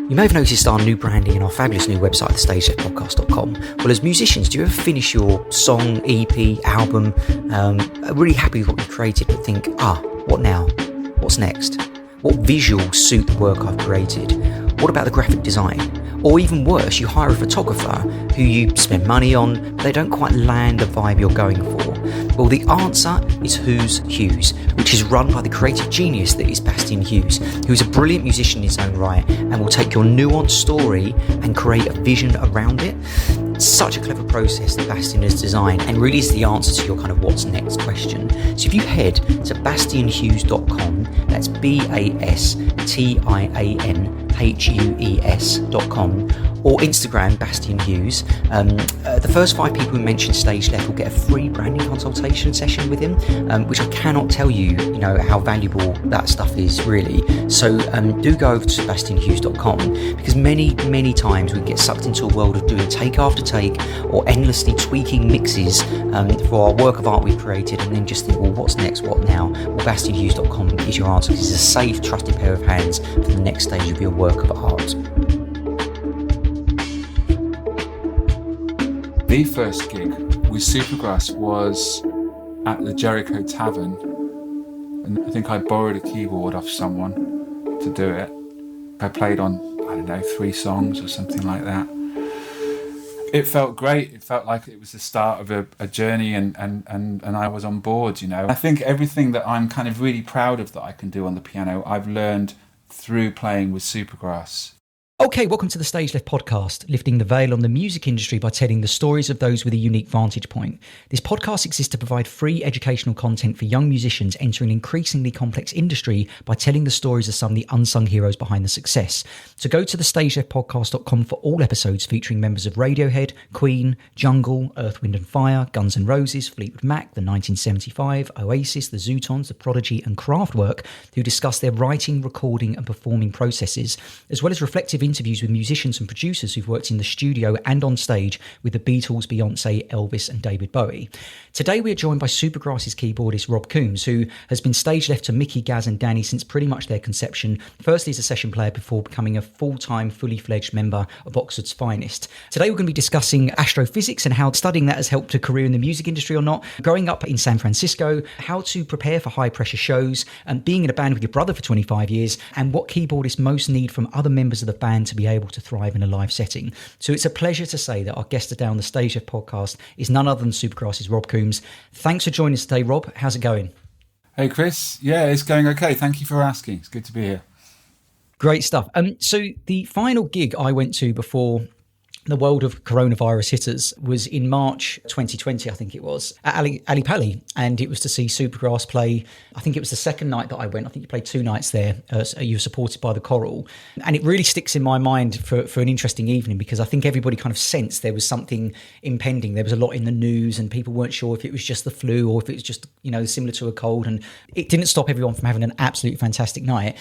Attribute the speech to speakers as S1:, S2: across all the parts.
S1: You may have noticed our new branding and our fabulous new website, thestageleftpodcast.com. Well, as musicians, do you ever finish your song, EP, album, really happy with what you've created, but think, what now? What's next? What visuals suit the work I've created? What about the graphic design? Or even worse, you hire a photographer who you spend money on, but they don't quite land the vibe you're going for. Well, the answer is Who's Hughes, which is run by the creative genius that is Bastian Hughes, who is a brilliant musician in his own right and will take your nuanced story and create a vision around it. It's such a clever process that Bastian has designed and really is the answer to your kind of what's next question. So if you head to bastianhughes.com, that's BASTIANHUES.com, or Instagram Bastian Hughes, the first 5 people who mention Stage Left will get a free branding consultation session with him, which I cannot tell you, how valuable that stuff is really. So do go over to bastianhughes.com, because many times we get sucked into a world of doing take after take or endlessly tweaking mixes for our work of art we've created, and then just think, well, what's next, what now? Well, bastianhughes.com is your answer, because it's a safe, trusted pair of hands for the next stage of your work of art.
S2: The first gig with Supergrass was at the Jericho Tavern, and I think I borrowed a keyboard off someone to do it. I played on, 3 songs or something like that. It felt great. It felt like it was the start of a journey, and I was on board, I think everything that I'm kind of really proud of that I can do on the piano, I've learned through playing with Supergrass.
S1: Okay, welcome to the Stage Left podcast, lifting the veil on the music industry by telling the stories of those with a unique vantage point. This podcast exists to provide free educational content for young musicians entering an increasingly complex industry by telling the stories of some of the unsung heroes behind the success. So go to thestageleftpodcast.com for all episodes featuring members of Radiohead, Queen, Jungle, Earth, Wind and Fire, Guns N' Roses, Fleetwood Mac, the 1975, Oasis, the Zootons, the Prodigy and Kraftwerk, who discuss their writing, recording and performing processes, as well as reflective interviews with musicians and producers who've worked in the studio and on stage with the Beatles, Beyonce, Elvis and David Bowie. Today we are joined by Supergrass's keyboardist Rob Coombes, who has been stage left to Mickey, Gaz and Danny since pretty much their conception, firstly as a session player before becoming a full-time, fully fledged member of Oxford's finest. Today we're going to be discussing astrophysics and how studying that has helped a career in the music industry or not, growing up in San Francisco, how to prepare for high pressure shows, and being in a band with your brother for 25 years, and what keyboardists most need from other members of the band to be able to thrive in a live setting. So it's a pleasure to say that our guest today on the Stage Left podcast is none other than Supergrass's Rob Coombes. Thanks for joining us today, Rob. How's it going?
S2: Hey, Chris. Yeah, it's going okay. Thank you for asking. It's good to be here.
S1: Great stuff. So the final gig I went to before the world of coronavirus hit us was in March 2020, I think it was, at Ali Pali, and it was to see Supergrass play. I think it was the second night that I went. I think you played 2 nights there. You were supported by the Coral, and it really sticks in my mind for an interesting evening, because I think everybody kind of sensed there was something impending. There was a lot in the news and people weren't sure if it was just the flu or if it was just, similar to a cold, and it didn't stop everyone from having an absolutely fantastic night.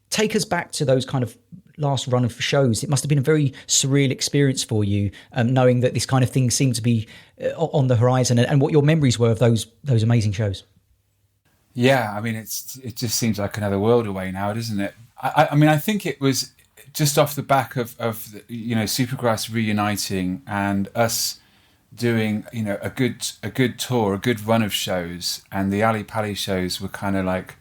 S1: Take us back to those kind of last run of shows. It must have been a very surreal experience for you, knowing that this kind of thing seemed to be on the horizon, and what your memories were of those amazing shows.
S2: Yeah, I mean, it just seems like another world away now, doesn't it? I think it was just off the back of Supergrass reuniting and us doing a good tour, a good run of shows, and the Ali Pali shows were kind of like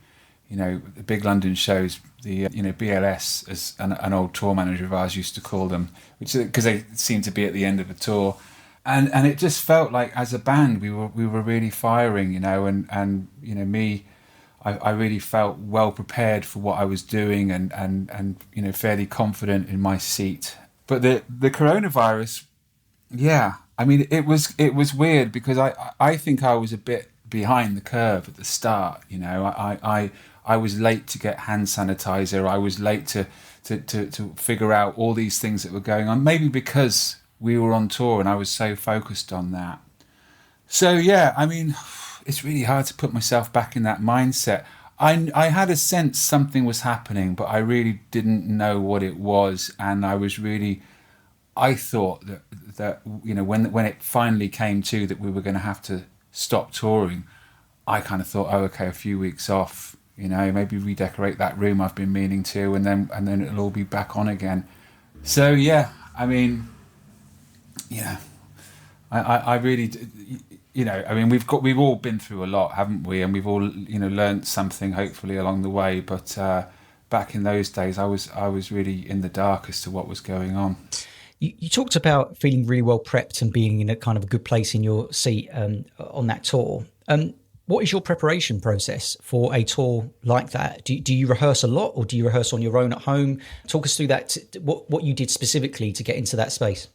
S2: the big London shows, the BLS, as an old tour manager of ours used to call them, which because they seemed to be at the end of a tour, and it just felt like as a band we were really firing, and me, I really felt well prepared for what I was doing, and fairly confident in my seat. But the coronavirus, yeah, I mean it was weird, because I think I was a bit behind the curve at the start. I was late to get hand sanitizer. I was late to figure out all these things that were going on, maybe because we were on tour and I was so focused on that. So yeah, I mean, it's really hard to put myself back in that mindset. I had a sense something was happening, but I really didn't know what it was, and I thought that when it finally came to that we were going to have to stop touring, I kind of thought, oh, okay, a few weeks off, maybe redecorate that room I've been meaning to, and then it'll all be back on again. So yeah, I mean, yeah, I really, I mean, we've all been through a lot, haven't we? And we've all, learned something hopefully along the way. But back in those days, I was really in the dark as to what was going on.
S1: You talked about feeling really well prepped and being in a kind of a good place in your seat on that tour. What is your preparation process for a tour like that? Do you rehearse a lot, or do you rehearse on your own at home? Talk us through that. What you did specifically to get into that space.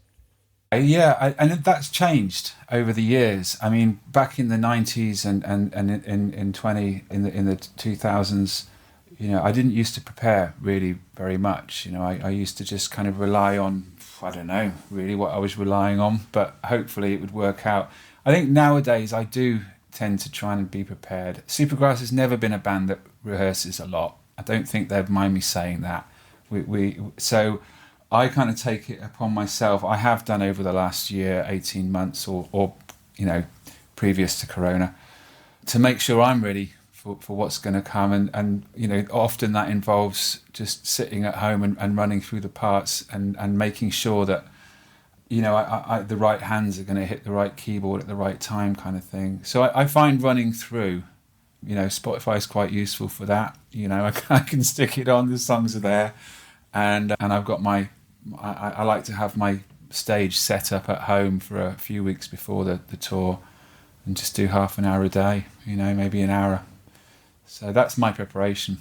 S2: Yeah, and that's changed over the years. I mean, back in the 90s and in the 2000s, I didn't used to prepare really very much. I used to just kind of rely on, I don't know really what I was relying on, but hopefully it would work out. I think nowadays I do tend to try and be prepared. Supergrass has never been a band that rehearses a lot. I don't think they'd mind me saying that. So I kind of take it upon myself. I have done over the last year, 18 months or previous to Corona, to make sure I'm ready for what's going to come. And often that involves just sitting at home and running through the parts and making sure that, the right hands are going to hit the right keyboard at the right time, kind of thing. So I find running through, Spotify is quite useful for that. I can stick it on, the songs are there. And I've got I like to have my stage set up at home for a few weeks before the tour, and just do half an hour a day, maybe an hour. So that's my preparation.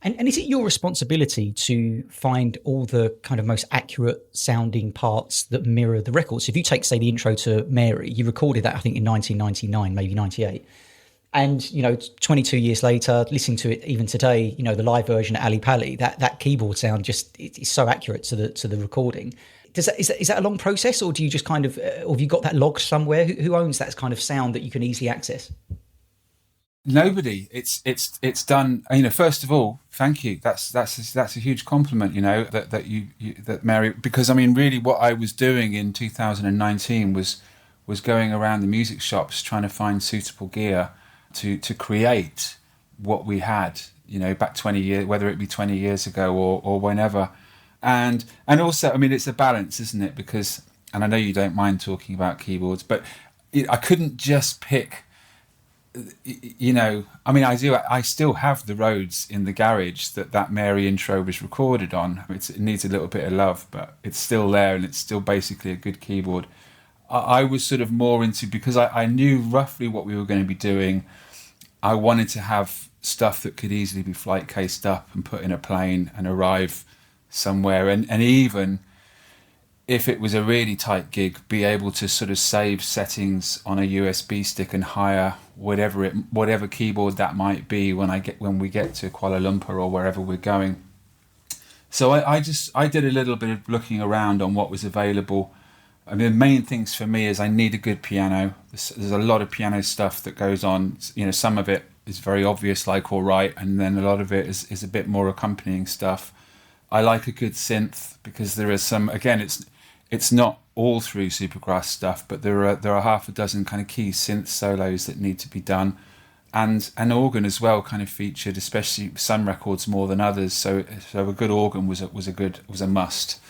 S1: And is it your responsibility to find all the kind of most accurate sounding parts that mirror the records? So if you take, say, the intro to Mary, you recorded that, I think, in 1999, maybe 98. And, 22 years later, listening to it even today, the live version at Ali Pali, that keyboard sound it's so accurate to the recording. Is that a long process, or do you just kind of, or have you got that logged somewhere? Who owns that kind of sound that you can easily access?
S2: Nobody. It's done. First of all, thank you. That's a huge compliment. That Mary, because I mean, really, what I was doing in 2019 was going around the music shops trying to find suitable gear to create what we had. Back 20 years, whether it be 20 years ago or whenever, and also, I mean, it's a balance, isn't it? Because, and I know you don't mind talking about keyboards, but I couldn't just pick. I mean, I still have the Rhodes in the garage that Mary intro was recorded on. It needs a little bit of love, but it's still there, and it's still basically a good keyboard. I was sort of more into, because I knew roughly what we were going to be doing. I wanted to have stuff that could easily be flight cased up and put in a plane and arrive somewhere, and even if it was a really tight gig, be able to sort of save settings on a USB stick and hire whatever keyboard that might be when we get to Kuala Lumpur or wherever we're going. So I did a little bit of looking around on what was available. I mean, the main things for me is I need a good piano. There's a lot of piano stuff that goes on. Some of it is very obvious, like All Right, and then a lot of it is a bit more accompanying stuff. I like a good synth, because there is some, again, it's not all through Supergrass stuff, but there are half a dozen kind of key synth solos that need to be done, and an organ as well kind of featured, especially some records more than others. So a good organ was a must.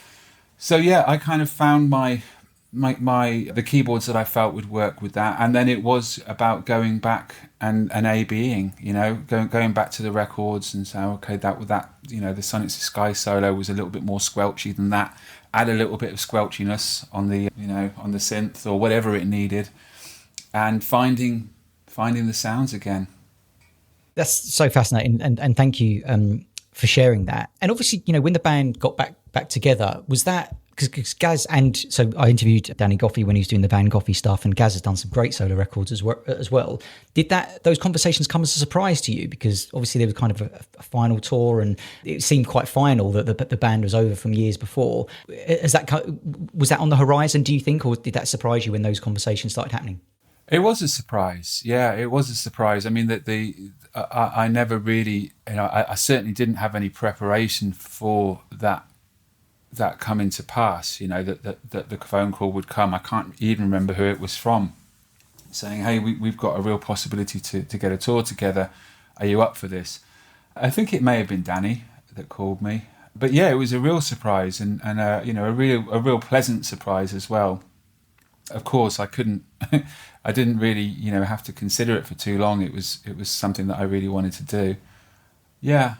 S2: So yeah, I kind of found the keyboards that I felt would work with that, and then it was about going back and A/Bing, going back to the records and saying, okay, that the Sonic Sky solo was a little bit more squelchy than that. Add a little bit of squelchiness on the on the synth or whatever it needed, and finding the sounds again.
S1: That's so fascinating, and thank you for sharing that. And obviously, when the band got back together, was that because Gaz, and so I interviewed Danny Goffey when he was doing the Van Goffey stuff, and Gaz has done some great solo records as well. Did those conversations come as a surprise to you? Because obviously there was kind of a final tour, and it seemed quite final that the band was over from years before. Was that on the horizon, do you think, or did that surprise you when those conversations started happening?
S2: It was a surprise. Yeah, it was a surprise. I mean, I never really, I certainly didn't have any preparation for that coming to pass, that the phone call would come. I can't even remember who it was from, saying, hey, we've got a real possibility to get a tour together. are you up for this? I think it may have been Danny that called me. But yeah, it was a real surprise and a real pleasant surprise as well. Of course, I didn't really, have to consider it for too long. It was something that I really wanted to do. Yeah,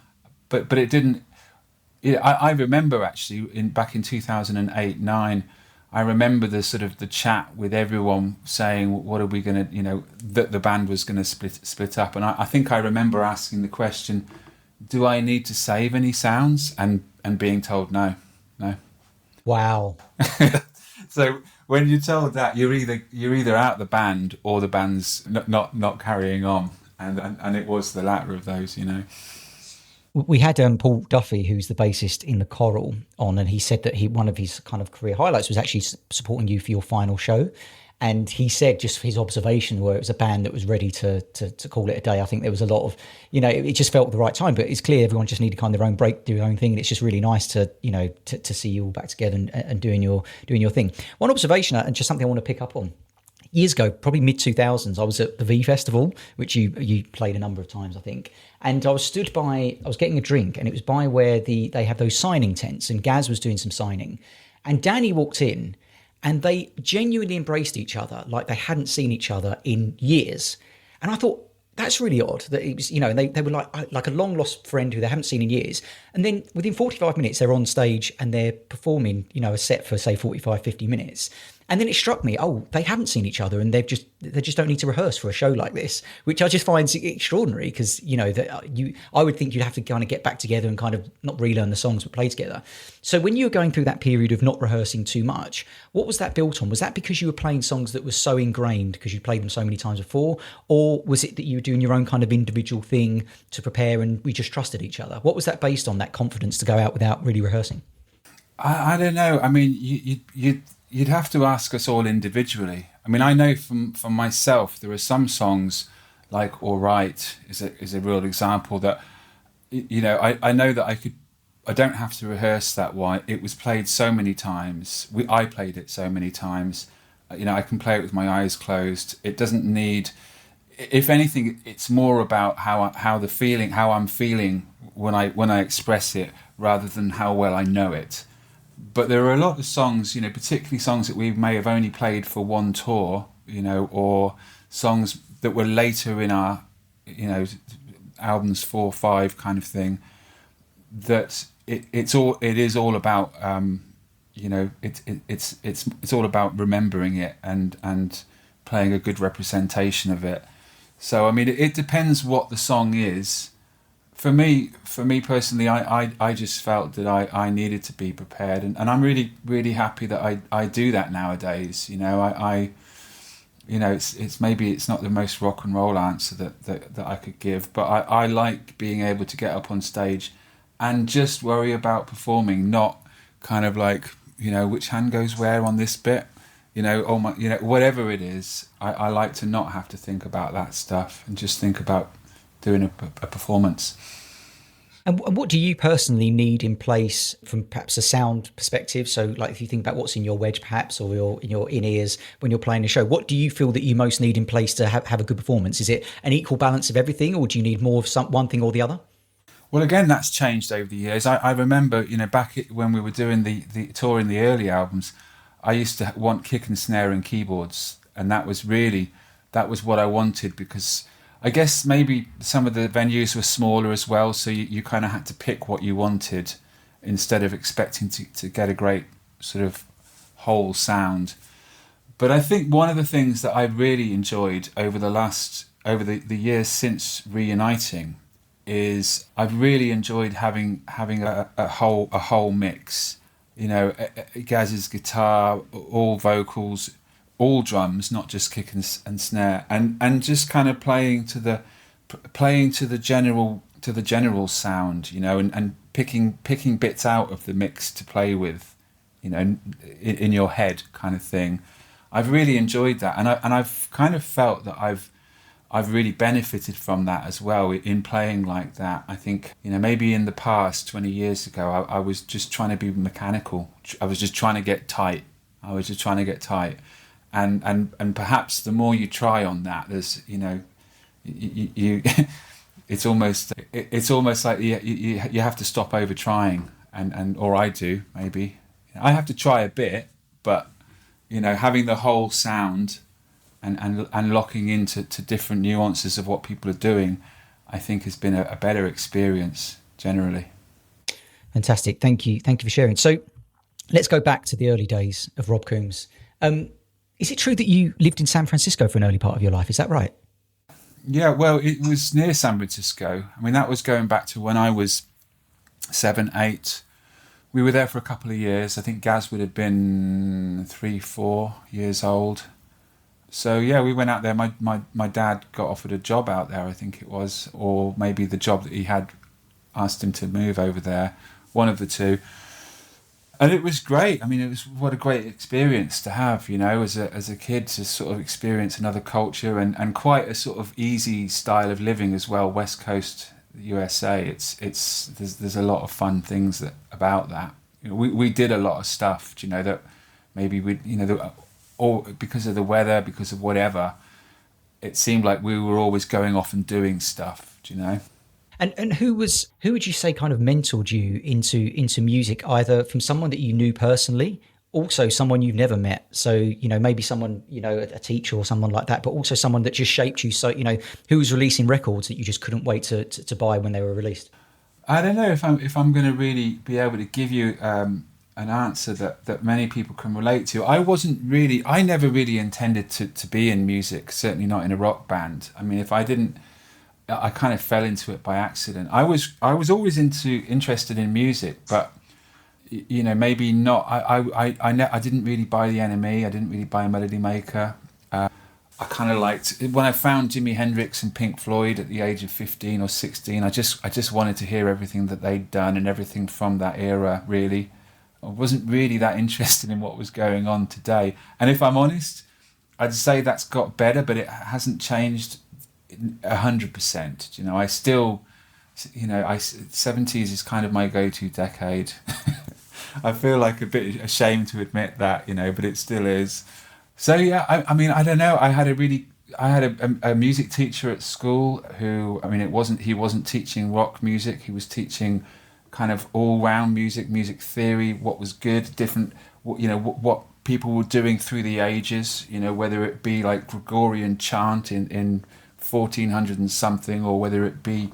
S2: but it didn't. I remember actually back in 2008-9, I remember the chat with everyone saying, what are we going to, that the band was going to split up. And I think I remember asking the question, do I need to save any sounds? And being told no.
S1: Wow.
S2: So when you're told that, you're either out the band or the band's not carrying on. And it was the latter of those,
S1: We had Paul Duffy, who's the bassist in the Coral, on, and he said that one of his kind of career highlights was actually supporting you for your final show. And he said just his observation where it was a band that was ready to call it a day. I think there was a lot of, it just felt the right time, but it's clear everyone just needed kind of their own break, do their own thing. And it's just really nice to see you all back together and doing your thing. One observation, and just something I want to pick up on. Years ago, probably mid-2000s, I was at the V Festival, which you played a number of times, I think. And I was getting a drink, and it was by where they have those signing tents, and Gaz was doing some signing. And Danny walked in, and they genuinely embraced each other like they hadn't seen each other in years. And I thought, that's really odd that it was, and they were like a long lost friend who they haven't seen in years. And then within 45 minutes, they're on stage and they're performing, a set for say 45, 50 minutes. And then it struck me, they haven't seen each other and they just don't need to rehearse for a show like this, which I just find extraordinary because, I would think you'd have to kind of get back together and kind of not relearn the songs but play together. So when you were going through that period of not rehearsing too much, what was that built on? Was that because you were playing songs that were so ingrained because you'd played them so many times before? Or was it that you were doing your own kind of individual thing to prepare and we just trusted each other? What was that based on, that confidence to go out without really rehearsing?
S2: I don't know. I mean, you'd have to ask us all individually. I mean, I know from myself, there are some songs like All Right is a real example that, I know that I don't have to rehearse that one. It was played so many times. I played it so many times. I can play it with my eyes closed. It doesn't need, if anything, it's more about how I'm feeling when I express it rather than how well I know it. But there are a lot of songs, particularly songs that we may have only played for one tour, or songs that were later in our, albums 4 or 5 kind of thing, that it is all about, it's all about remembering it and playing a good representation of it. So, I mean, it depends what the song is. For me personally, I just felt that I needed to be prepared, and I'm really, really happy that I do that nowadays. It's maybe it's not the most rock and roll answer that I could give, but I like being able to get up on stage and just worry about performing, not kind of like, which hand goes where on this bit, whatever it is. I like to not have to think about that stuff and just think about doing a performance.
S1: And what do you personally need in place from perhaps a sound perspective? So like if you think about what's in your wedge perhaps, or in your in-ears when you're playing a show, what do you feel that you most need in place to have a good performance? Is it an equal balance of everything, or do you need more of one thing or the other?
S2: Well, again, that's changed over the years. I remember, back when we were doing the tour in the early albums, I used to want kick and snare and keyboards. And that was what I wanted, because I guess maybe some of the venues were smaller as well, so you kind of had to pick what you wanted instead of expecting to get a great sort of whole sound. But I think one of the things that I really enjoyed over the years since reuniting is I've really enjoyed having a whole mix. Gaz's guitar, all vocals, all drums, not just kick and snare, and just kind of playing to the general sound, and picking bits out of the mix to play with, in your head kind of thing. I've really enjoyed that, and I've kind of felt that I've really benefited from that as well in playing like that. I think, maybe in the past 20 years ago, I was just trying to be mechanical. I was just trying to get tight. And perhaps the more you try on that, there's, you it's almost like you have to stop over trying, and or I do maybe. I have to try a bit, but having the whole sound and locking into different nuances of what people are doing, I think has been a better experience generally.
S1: Fantastic. Thank you for sharing. So let's go back to the early days of Rob Coombes. Is it true that you lived in San Francisco for an early part of your life? Is that right?
S2: Yeah, well, it was near San Francisco. I mean, that was going back to when I was 7, 8. We were there for a couple of years. I think Gaz would have been 3, 4 years old. So yeah, we went out there. My dad got offered a job out there, I think it was, or maybe the job that he had asked him to move over there, one of the two. And it was great. I mean, what a great experience to have, as a kid, to sort of experience another culture and quite a sort of easy style of living as well. West Coast USA. There's a lot of fun things about that. We did a lot of stuff, that maybe or because of the weather, because of whatever, it seemed like we were always going off and doing stuff,
S1: And who would you say kind of mentored you into music, either from someone that you knew personally, also someone you've never met? So, maybe someone, a teacher or someone like that, but also someone that just shaped you. So, who was releasing records that you just couldn't wait to buy when they were released?
S2: I don't know if I'm going to really be able to give you an answer that many people can relate to. I never really intended to be in music, certainly not in a rock band. I mean, I kind of fell into it by accident. I was always interested in music, but maybe not. I didn't really buy the NME. I didn't really buy a Melody Maker. I kind of liked when I found Jimi Hendrix and Pink Floyd at the age of 15 or 16. I just wanted to hear everything that they'd done and everything from that era. Really, I wasn't really that interested in what was going on today. And if I'm honest, I'd say that's got better, but it hasn't changed 100%. I still, 70s is kind of my go-to decade. I feel like a bit ashamed to admit that, but it still is. So yeah, I mean, I don't know. I had a music teacher at school who, I mean, he wasn't teaching rock music. He was teaching kind of all-round music theory, what was good, different, what people were doing through the ages. Whether it be like Gregorian chant in 1400 and something, or whether it be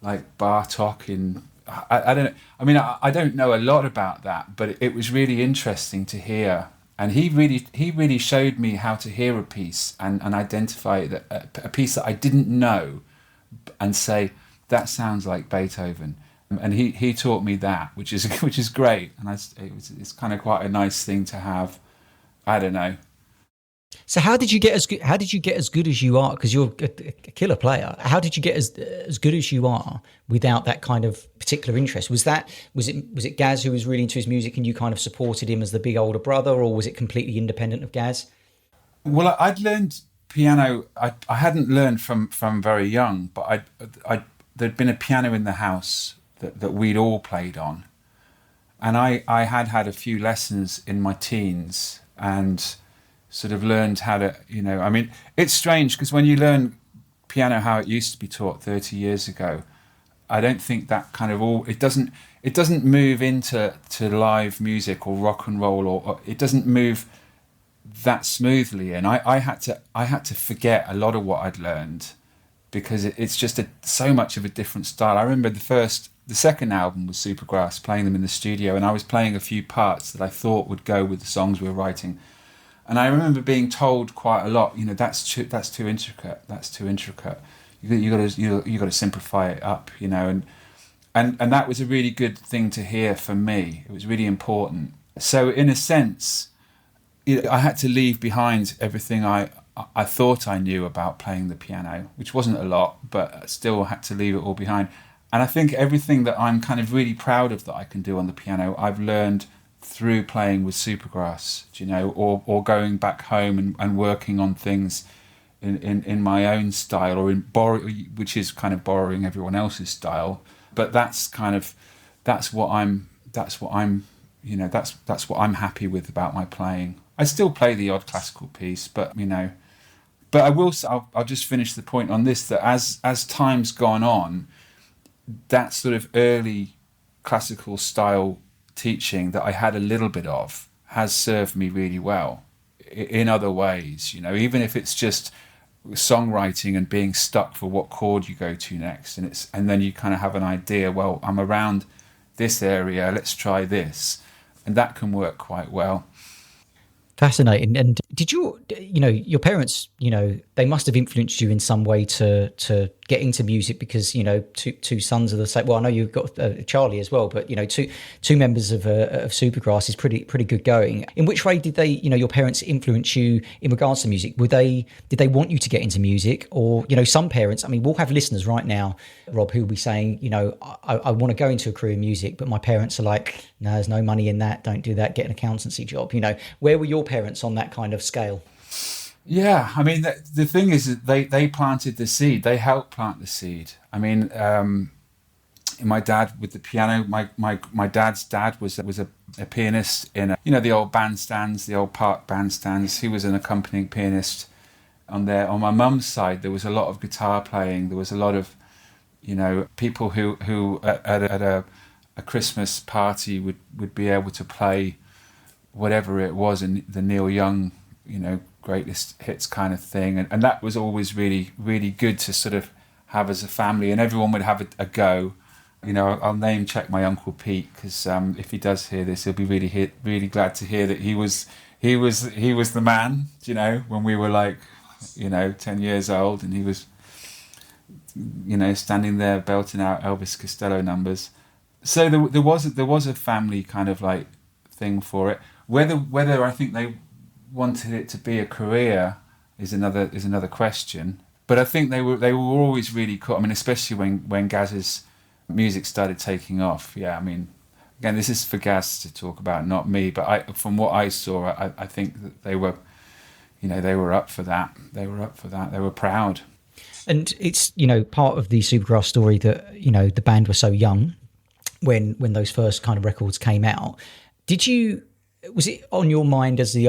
S2: like Bartok in I don't know. I mean, I don't know a lot about that, but it was really interesting to hear. And he really showed me how to hear a piece and identify a piece that I didn't know, and say that sounds like Beethoven. And he taught me that, which is great. And it's kind of quite a nice thing to have. I don't know.
S1: So how did you get as good as you are? Because you're a killer player. How did you get as good as you are without that kind of particular interest? Was it Gaz who was really into his music and you kind of supported him as the big older brother, or was it completely independent of Gaz?
S2: Well, I'd learned piano. I hadn't learned from very young, but there'd been a piano in the house that we'd all played on, and I had a few lessons in my teens and sort of learned how to, I mean, it's strange because when you learn piano how it used to be taught 30 years ago, I don't think that kind of it doesn't move into live music or rock and roll, or it doesn't move that smoothly. And I had to forget a lot of what I'd learned because it's just so much of a different style. I remember the second album was Supergrass, playing them in the studio, and I was playing a few parts that I thought would go with the songs we were writing. And I remember being told quite a lot, that's too intricate. That's too intricate. You got to simplify it up, and that was a really good thing to hear for me. It was really important. So in a sense, I had to leave behind everything I thought I knew about playing the piano, which wasn't a lot, but I still had to leave it all behind. And I think everything that I'm kind of really proud of that I can do on the piano, I've learned through playing with Supergrass, or going back home and working on things in my own style, or which is kind of borrowing everyone else's style. But that's what I'm happy with about my playing. I still play the odd classical piece, but But I will say, I'll just finish the point on this, that as time's gone on, that sort of early classical style teaching that I had a little bit of has served me really well in other ways, you know, even if it's just songwriting and being stuck for what chord you go to next, and then you kind of have an idea, well, I'm around this area, let's try this, and that can work quite well.
S1: Fascinating. And did your parents, they must have influenced you in some way to get into music, because, two sons of the same. Well, I know you've got Charlie as well, but, two members of Supergrass is pretty good going. In which way did they, your parents influence you in regards to music? Did they want you to get into music? Or, some parents, I mean, we'll have listeners right now, Rob, who will be saying, I want to go into a career in music, but my parents are like, no, there's no money in that. Don't do that. Get an accountancy job. Where were your parents on that kind of scale?
S2: Yeah, I mean, the thing is that they planted the seed. They helped plant the seed. I mean, my dad with the piano, my dad's dad was a pianist in the old bandstands, the old park bandstands. He was an accompanying pianist on there. On my mum's side, there was a lot of guitar playing. There was a lot of, people who at a Christmas party would be able to play whatever it was in the Neil Young, greatest hits kind of thing, and that was always really, really good to sort of have as a family, and everyone would have a go. I'll name check my Uncle Pete, because if he does hear this, he'll be really glad to hear that he was the man. When we were like 10 years old, and he was standing there belting out Elvis Costello numbers. So there was a family kind of like thing for it. Whether I think they wanted it to be a career is another question. But I think they were always really cool. I mean, especially when Gaz's music started taking off. Yeah, I mean, again, this is for Gaz to talk about, not me. But from what I saw, I think that they were, they were up for that. They were proud.
S1: And it's part of the Supergrass story that the band were so young when those first kind of records came out. Was it on your mind as the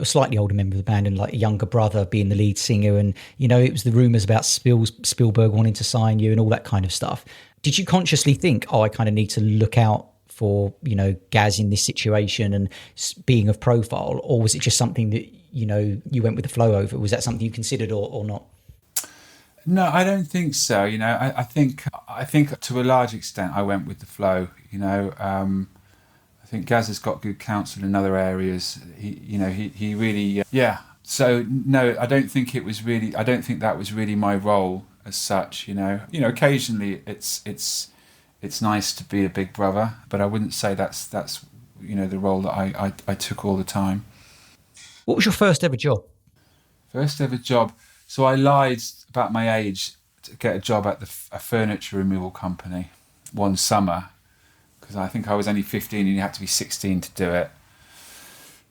S1: slightly older member of the band, and like a younger brother being the lead singer, and it was the rumours about Spielberg wanting to sign you and all that kind of stuff? Did you consciously think, I kind of need to look out for Gaz in this situation and being of profile, or was it just something that you went with the flow over? Was that something you considered or not?
S2: No, I don't think so. I think to a large extent I went with the flow. I think Gaz has got good counsel in other areas. He really, yeah. So no, I don't think that was really my role as such. Occasionally it's nice to be a big brother, but I wouldn't say that's the role that I took all the time.
S1: What was your first ever job?
S2: First ever job. So I lied about my age to get a job at a furniture removal company one summer, because I think I was only 15 and you had to be 16 to do it.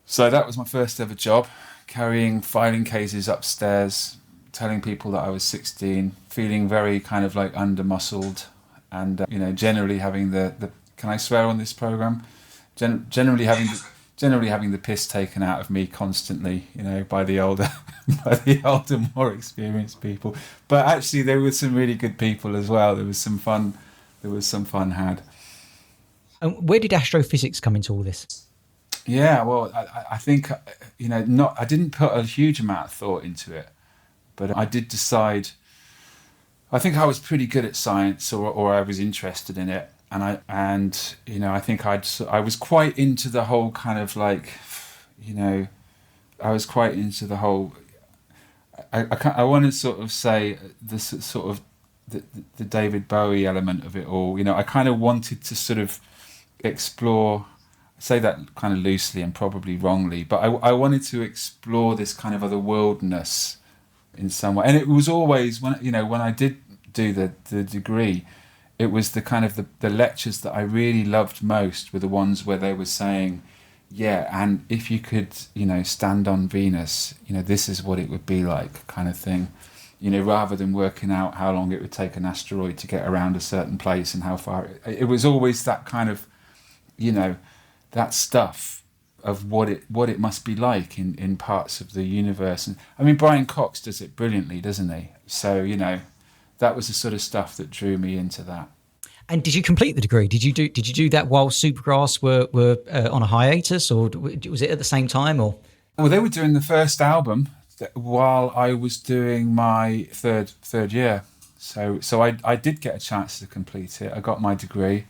S2: So that was my first ever job, carrying filing cases upstairs, telling people that I was 16, feeling very kind of like under-muscled, and generally having the can I swear on this program? Generally having the piss taken out of me constantly, by the older, more experienced people. But actually, there were some really good people as well. There was some fun had.
S1: And where did astrophysics come into all this?
S2: Yeah, well, I think I didn't put a huge amount of thought into it, but I did decide. I think I was pretty good at science, or I was interested in it. And I think I was quite into the whole kind of like, I was quite into the whole. I want to sort of say this sort of the David Bowie element of it all. I kind of wanted to sort of explore. I say that kind of loosely and probably wrongly, but I wanted to explore this kind of otherworldness in some way. And it was always when I did do the degree. It was the kind of the lectures that I really loved most were the ones where they were saying, yeah, and if you could, stand on Venus, this is what it would be like, kind of thing. Rather than working out how long it would take an asteroid to get around a certain place and how far. It was always that kind of, that stuff of what it must be like in parts of the universe. And I mean, Brian Cox does it brilliantly, doesn't he? So, that was the sort of stuff that drew me into that.
S1: And did you complete the degree? Did you do that while Supergrass were on a hiatus, or was it at the same time? Or
S2: well, they were doing the first album while I was doing my third year. So I did get a chance to complete it. I got my degree,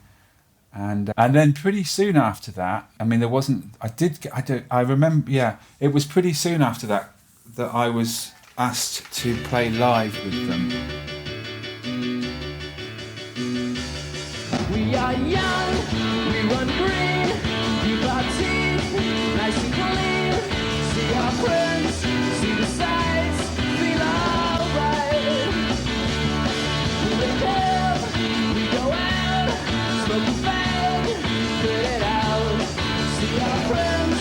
S2: and then pretty soon after that, I mean, there wasn't. I remember. Yeah, it was pretty soon after that I was asked to play live with them.
S3: We are young, we run green, keep our teeth nice and clean. See our friends, see the sights, feel alright. We live here, we go out, smoke a fag, put it out. See our friends,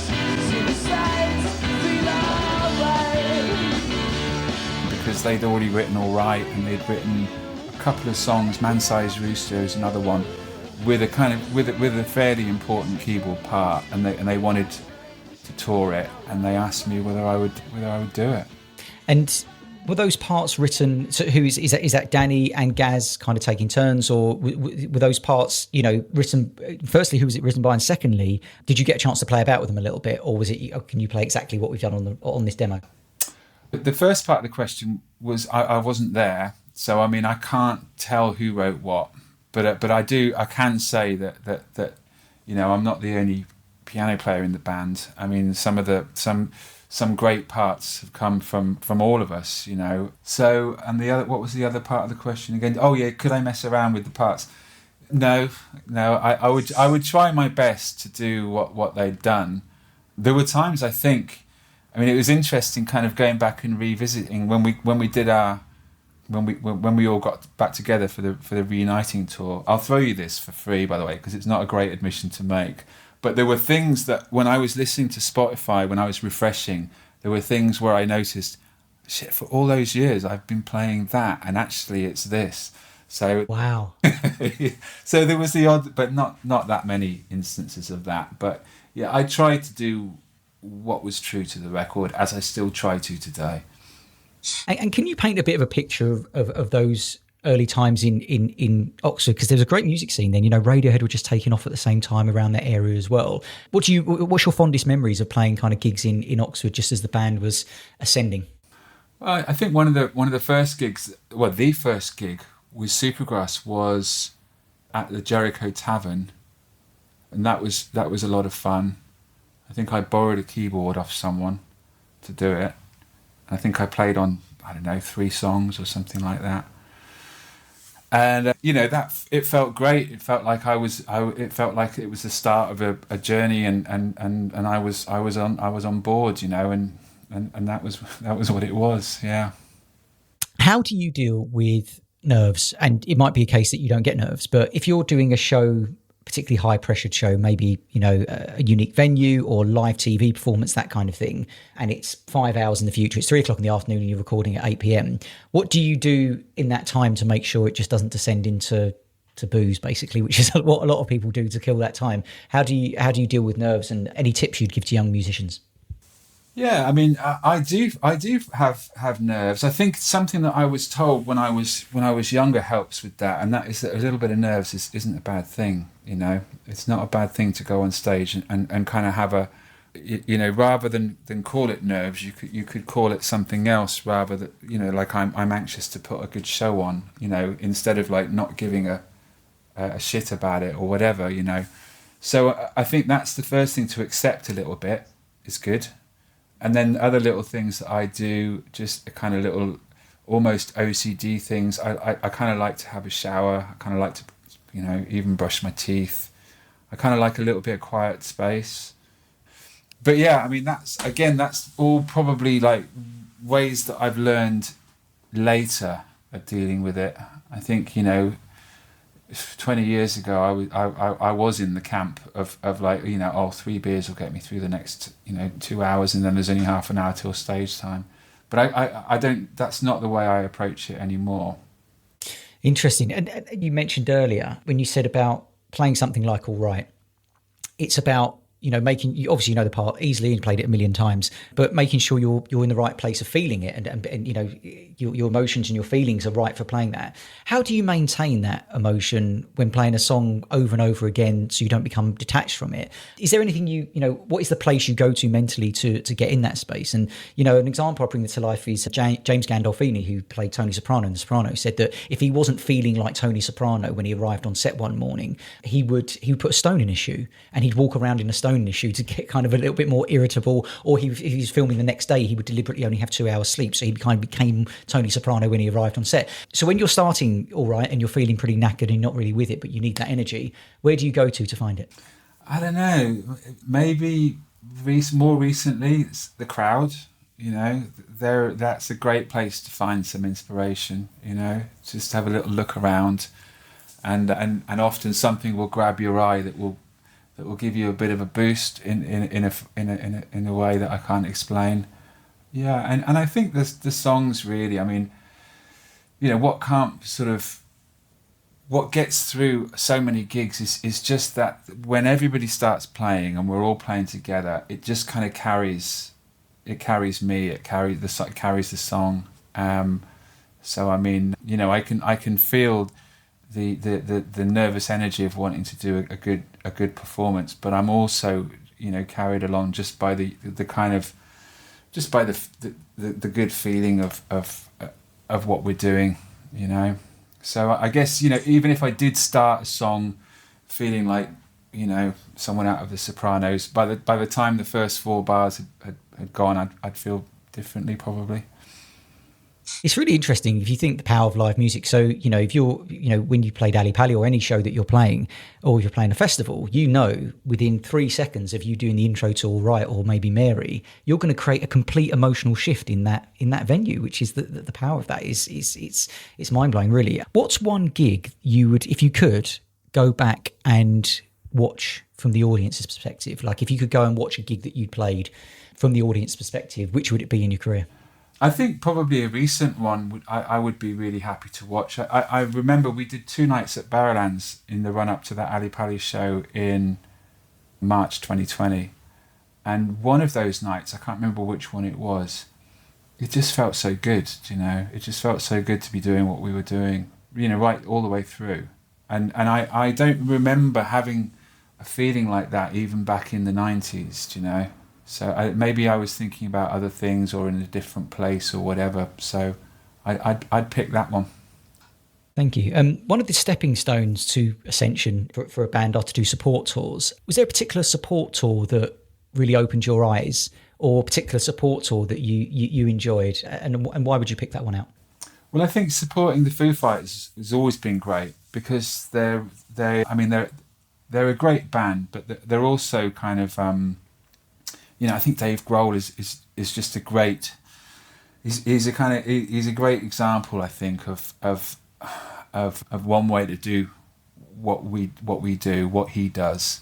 S3: see the sights, feel alright.
S2: Because they'd already written All Right, and they'd written a couple of songs. Man-Sized Rooster is another one, with a fairly important keyboard part, and they wanted to tour it, and they asked me whether I would do it.
S1: And were those parts written? So who is that? Danny and Gaz kind of taking turns, or were those parts written? Firstly, who was it written by, and secondly, did you get a chance to play about with them a little bit, or was it? Can you play exactly what we've done on this demo?
S2: The first part of the question was I wasn't there, so I mean I can't tell who wrote what. But I can say that I'm not the only piano player in the band. I mean, some great parts have come from all of us, So, and what was the other part of the question again? Oh yeah, could I mess around with the parts? No. I would try my best to do what they'd done. There were times I think, I mean, it was interesting, kind of going back and revisiting when we did our. When we all got back together for the reuniting tour. I'll throw you this for free, by the way, because it's not a great admission to make. But there were things that when I was listening to Spotify, when I was refreshing, there were things where I noticed, shit, for all those years I've been playing that, and actually it's this. So
S1: wow.
S2: So there was the odd, but not that many instances of that. But yeah, I tried to do what was true to the record, as I still try to today.
S1: And can you paint a bit of a picture of those early times in Oxford? Because there was a great music scene then. Radiohead were just taking off at the same time around that area as well. What's your fondest memories of playing kind of gigs in Oxford just as the band was ascending?
S2: Well, I think one of the first gigs, well, the first gig with Supergrass was at the Jericho Tavern, and that was a lot of fun. I think I borrowed a keyboard off someone to do it. I think I played on, 3 songs or something like that. And that it felt great. It felt like it felt like it was the start of a journey, and I was on board, and that was what it was. Yeah.
S1: How do you deal with nerves? And it might be a case that you don't get nerves, but if you're doing a show, particularly high pressured show, maybe, a unique venue or live TV performance, that kind of thing, and it's 5 hours in the future, it's 3:00 in the afternoon and you're recording at 8 p.m. What do you do in that time to make sure it just doesn't descend into booze, basically, which is what a lot of people do to kill that time? How do you deal with nerves, and any tips you'd give to young musicians?
S2: Yeah, I mean, I do have nerves. I think something that I was told when I was younger helps with that, and that is that a little bit of nerves isn't a bad thing. It's not a bad thing to go on stage and kind of have a, rather than call it nerves, you could call it something else, rather that like I'm anxious to put a good show on, instead of like not giving a shit about it or whatever, So I think that's the first thing, to accept a little bit is good. And then other little things that I do, just a kind of little, almost OCD things. I kind of like to have a shower. I kind of like to, even brush my teeth. I kind of like a little bit of quiet space. But yeah, I mean, that's all probably like ways that I've learned later at dealing with it. I think, 20 years ago, I was in the camp of like, 3 beers will get me through the next, 2 hours, and then there's only half an hour till stage time. But I don't, that's not the way I approach it anymore.
S1: Interesting. And you mentioned earlier when you said about playing something like All Right, it's about making you obviously know the part easily and played it a million times, but making sure you're in the right place of feeling it, and your emotions and your feelings are right for playing that. How do you maintain that emotion when playing a song over and over again so you don't become detached from it? Is there anything what is the place you go to mentally to get in that space? And an example I bring it to life is James Gandolfini, who played Tony Soprano in The Sopranos, said that if he wasn't feeling like Tony Soprano when he arrived on set one morning, he would put a stone in his shoe and he'd walk around in a stone in his shoe to get kind of a little bit more irritable. Or if he was filming the next day, he would deliberately only have 2 hours sleep, so he kind of became Tony Soprano when he arrived on set. So when you're starting all right and you're feeling pretty knackered and you're not really with it, but you need that energy, where do you go to find it?
S2: I don't know. Maybe more recently, it's the crowd. That's a great place to find some inspiration. Just have a little look around, and often something will grab your eye that will give you a bit of a boost in a way that I can't explain. Yeah, and I think the songs really. I mean, what gets through so many gigs is just that when everybody starts playing and we're all playing together, it just kind of carries me. It carries the song. So I mean, I can feel the nervous energy of wanting to do a good performance, but I'm also carried along just by the good feeling of what we're doing. So I guess even if I did start a song feeling like someone out of The Sopranos, by the time the first 4 bars had gone, I'd feel differently probably.
S1: It's really interesting if you think the power of live music. So, if you're, when you played Ali Pali or any show that you're playing, or if you're playing a festival, within 3 seconds of you doing the intro to All Right or maybe Mary, you're going to create a complete emotional shift in that venue, which is the power of that it's mind blowing, really. What's one gig you would, if you could, go back and watch from the audience's perspective? Like if you could go and watch a gig that you played from the audience perspective, which would it be in your career?
S2: I think probably a recent one I would be really happy to watch. I remember we did 2 nights at Barrowlands in the run-up to that Ali Pali show in March 2020. And one of those nights, I can't remember which one it was, it just felt so good, It just felt so good to be doing what we were doing, right all the way through. And I don't remember having a feeling like that even back in the 90s, So maybe I was thinking about other things or in a different place or whatever. So I'd pick that one.
S1: Thank you. One of the stepping stones to Ascension for a band are to do support tours. Was there a particular support tour that really opened your eyes, or a particular support tour that you enjoyed? And why would you pick that one out?
S2: Well, I think supporting the Foo Fighters has always been great because they're a great band, but they're also kind of... I think Dave Grohl is just a great. He's a great example, I think, of one way to do what we do, what he does.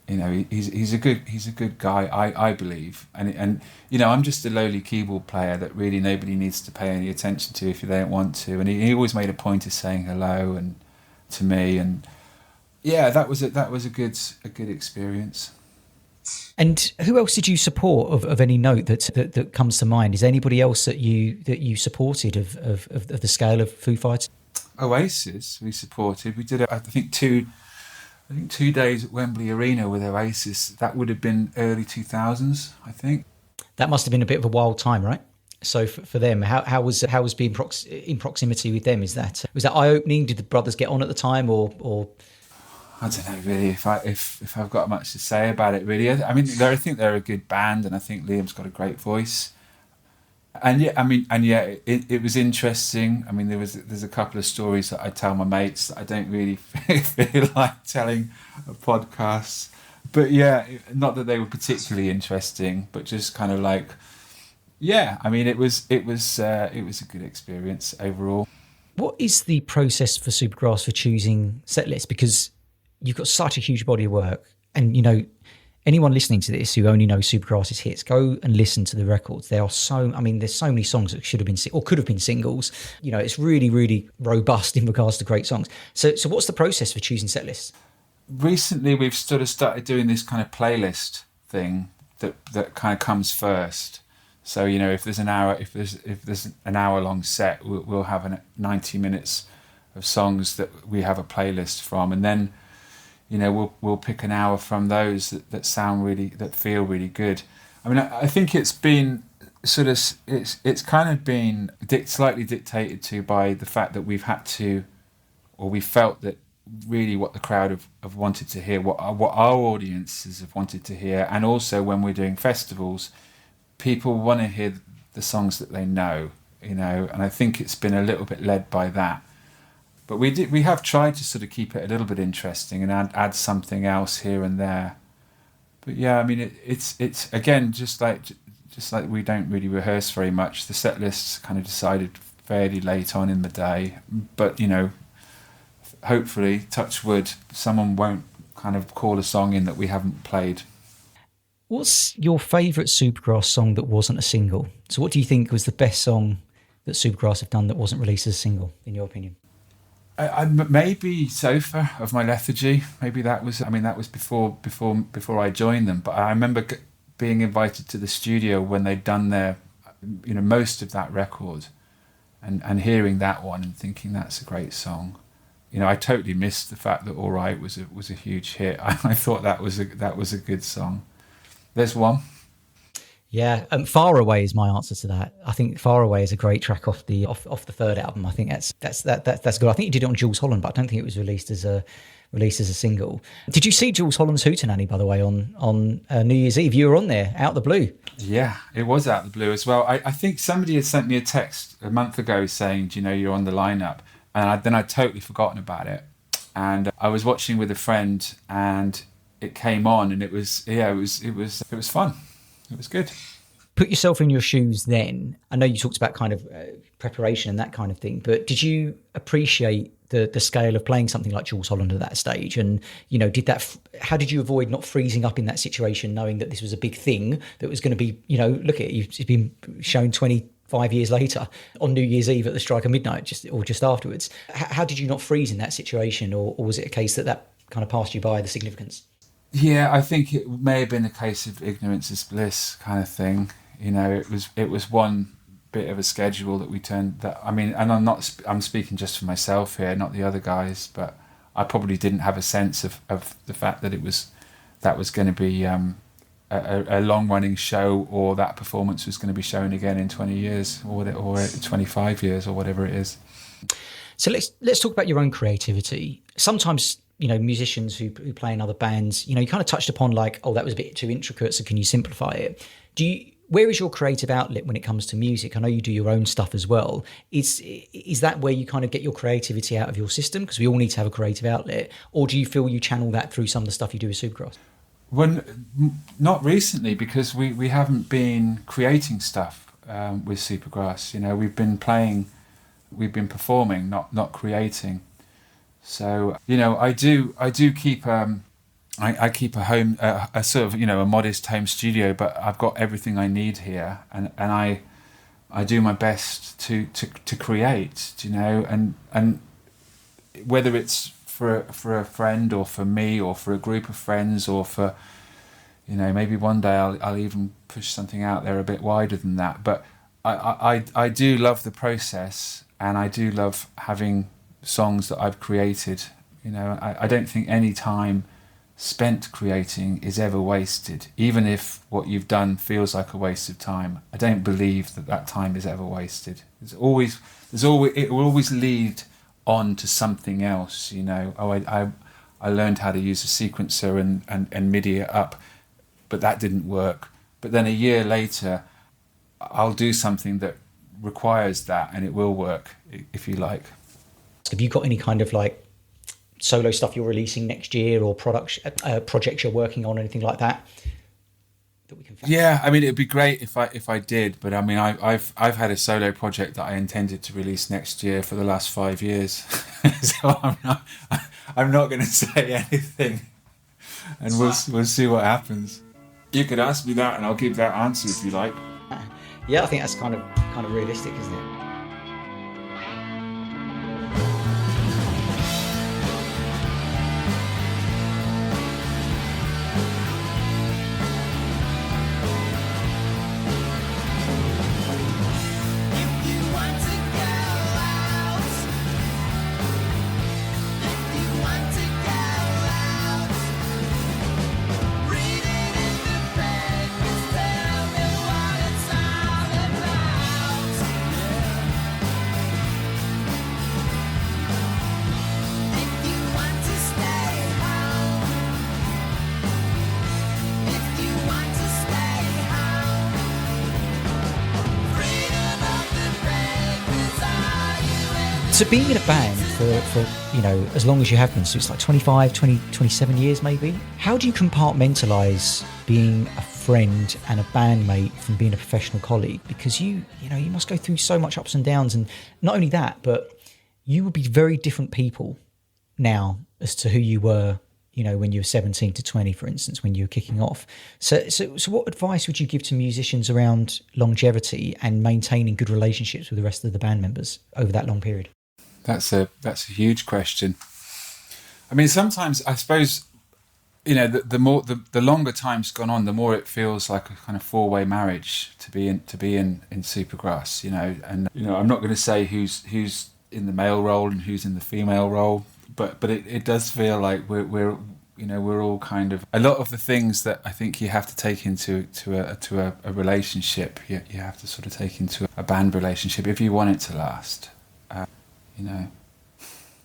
S2: He's a good guy, I believe, and I'm just a lowly keyboard player that really nobody needs to pay any attention to if they don't want to, and he always made a point of saying hello and to me, and yeah, that was a good experience.
S1: And who else did you support of any note that comes to mind? Is there anybody else that you supported of the scale of Foo Fighters?
S2: Oasis we supported. We did I think 2 days at Wembley Arena with Oasis. That would have been early 2000s, I think. That
S1: must have been a bit of a wild time, right? So for them, how was being in proximity with them? Was that eye opening? Did the brothers get on at the time, or?
S2: I don't know really if I've got much to say about it really. I mean, I think they're a good band, and I think Liam's got a great voice. And it was interesting. I mean, there's a couple of stories that I tell my mates that I don't really feel like telling a podcast. But yeah, not that they were particularly interesting, but just kind of like, yeah. I mean, it was a good experience overall.
S1: What is the process for Supergrass for choosing set lists? Because you've got such a huge body of work, and anyone listening to this who only knows Supergrass's hits, go and listen to the records. There's so many songs that should have been or could have been singles. It's really, really robust in regards to great songs. So what's the process for choosing set lists?
S2: recently we've sort of started doing this kind of playlist thing that kind of comes first. So, you know, if there's an hour long set, we'll have 90 minutes of songs that we have a playlist from, and then, you know, we'll pick an hour from those that feel really good. I mean, I think it's been sort of it's kind of been slightly dictated to by the fact that we've had to, or we felt that really what the crowd have wanted to hear, what our audiences have wanted to hear, and also when we're doing festivals, people want to hear the songs that they know, you know, and I think it's been a little bit led by that. But we have tried to sort of keep it a little bit interesting and add something else here and there. But yeah, I mean, it's again just like we don't really rehearse very much. The set lists kind of decided fairly late on in the day, but you know, hopefully, touch wood, someone won't kind of call a song in that we haven't played.
S1: What's your favourite Supergrass song that wasn't a single? So what do you think was the best song that Supergrass have done that wasn't released as a single, in your opinion?
S2: I maybe Sofa of My Lethargy. Maybe that was before I joined them. But I remember being invited to the studio when they'd done their, you know, most of that record, and hearing that one and thinking that's a great song. You know, I totally missed the fact that All Right was a huge hit. I thought that was a good song. There's one.
S1: Yeah, Far Away is my answer to that. I think Far Away is a great track off the third album. I think that's good. I think you did it on Jules Holland, but I don't think it was released as a single. Did you see Jules Holland's Hootenanny, by the way, on New Year's Eve? You were on there, out the blue.
S2: Yeah, it was out the blue as well. I think somebody had sent me a text a month ago saying, do you know, you're on the lineup? And then I'd totally forgotten about it. And I was watching with a friend, and it came on, and it was fun. It was good.
S1: Put yourself in your shoes then. I know you talked about kind of preparation and that kind of thing, but did you appreciate the scale of playing something like Jules Holland at that stage? And, you know, how did you avoid not freezing up in that situation, knowing that this was a big thing that was going to be, you know, look at it, it's been shown 25 years later on New Year's Eve at the strike of midnight, just afterwards. How did you not freeze in that situation, or was it a case that kind of passed you by, the significance?
S2: Yeah, I think it may have been a case of ignorance is bliss kind of thing. You know, it was one bit of a schedule that we turned. That, I mean, and I'm speaking just for myself here, not the other guys, but I probably didn't have a sense of the fact that that was going to be a long running show, or that performance was going to be shown again in 20 years or 25 years or whatever it is.
S1: So let's talk about your own creativity. Sometimes, you know, musicians who play in other bands, you know, you kind of touched upon like, oh, that was a bit too intricate, so can you simplify it? Where is your creative outlet when it comes to music? I know you do your own stuff as well. Is that where you kind of get your creativity out of your system? Because we all need to have a creative outlet. Or do you feel you channel that through some of the stuff you do with Supergrass?
S2: Well, not recently, because we haven't been creating stuff with Supergrass. You know, we've been performing, not creating. So, you know, I do keep I keep a home, a sort of, you know, a modest home studio, but I've got everything I need here, and I do my best to create, you know, and whether it's for a friend or for me or for a group of friends or for, you know, maybe one day I'll even push something out there a bit wider than that. But I do love the process, and I do love having songs that I've created. You know, I don't think any time spent creating is ever wasted, even if what you've done feels like a waste of time. I don't believe that time is ever wasted. It will always lead on to something else. You know, I learned how to use a sequencer and MIDI it up, but that didn't work. But then a year later, I'll do something that requires that, and it will work, if you like.
S1: Have you got any kind of like solo stuff you're releasing next year, or projects you're working on, anything like that we can find? Yeah,
S2: I mean, it'd be great if I did, but I mean, I've had a solo project that I intended to release next year for the last 5 years, so I'm not going to say anything, and we'll see what happens. You could ask me that, and I'll give that answer if you like.
S1: Yeah, I think that's kind of realistic, isn't it? So being in a band for as long as you have been, so it's like 25, 20, 27 years maybe, how do you compartmentalise being a friend and a bandmate from being a professional colleague? Because you must go through so much ups and downs, and not only that, but you will be very different people now as to who you were, when you were 17 to 20, for instance, when you were kicking off. So what advice would you give to musicians around longevity and maintaining good relationships with the rest of the band members over that long period?
S2: That's a huge question. I mean, sometimes I suppose, the longer time's gone on, the more it feels like a kind of four-way marriage to be in Supergrass, and I'm not going to say who's in the male role and who's in the female role, but it does feel like we're all kind of, a lot of the things that I think you have to take into a relationship, you have to sort of take into a band relationship if you want it to last,